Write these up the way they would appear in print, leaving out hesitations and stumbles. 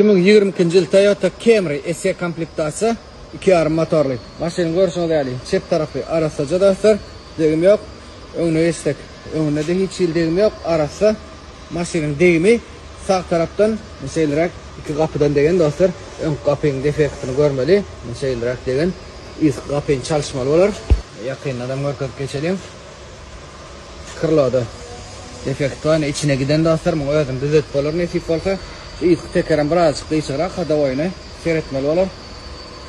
2022 yıl Toyota Camry SE komplektasi 2.5 motorli. Maşinanın görüşüne değerli. Çep tarafı arasaca dostlar. Degim yok. Önüne estek. Önüne de hiç degim yok. Arasa maşinanın degimi sağ taraftan meselerak iki kapıdan degen dostlar. Ön kapının defektini görmeli. Meselerak degen iz kapının çalışmalı olur. Yakından görüp geçelim. Kırladı. Defekt var. İçine giden dostlar. Bunu özüm düzeltip olur. Nesip olsa. İz tekeren birazcık değişiklik. Hada oyunu seyretmeli olur.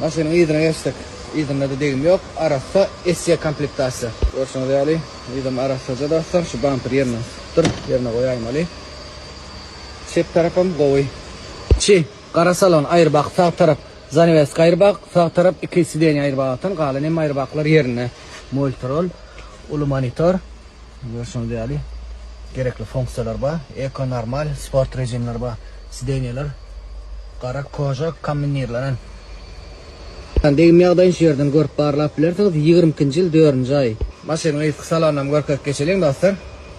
Maşinanın izine geçtik. İzinde de degim yok. Arasa SE komplektasi. Görüşüne değerli. İzim arasaca dostlar. Şu bumper yerine yerine koyayım ali. Çep tarafım koy. Qara salon airbag sağ taraf Zanivesk airbag, sağ taraf iki sideni airbag'tan qalan hem airbag'lar yerine multirol, ulu monitor, görüşüne değerli. Gerekli fonksiyalar var. Eko normal, sport rejimler var. Sideniyalar qara koja kombinirlanan. Degim yağdan şu yerden görüp barlap bilersiniz 22 yıl 4. ay. Maşinanın eski salonundan görüp geçelim dostlar.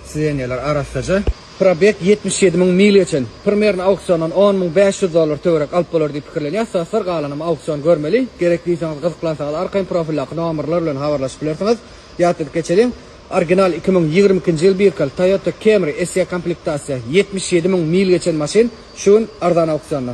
Sideniyalar arasaca. Probek 77.000 mil için. Primerin auksiondan $10.500 töwerek alıp bolar diýip pikirlenýär. Sasar galanam auksion görmeli. Gerekliyseniz gyzyklansaňyz arkaň profiller nomerler bilen habarlaşyp bilersiňiz. Ýatyp geçelim. Original 2022 yıl bir kal Toyota Camry SE komplektasi 77.000 mil geçen maşin şuň arzan auksionda.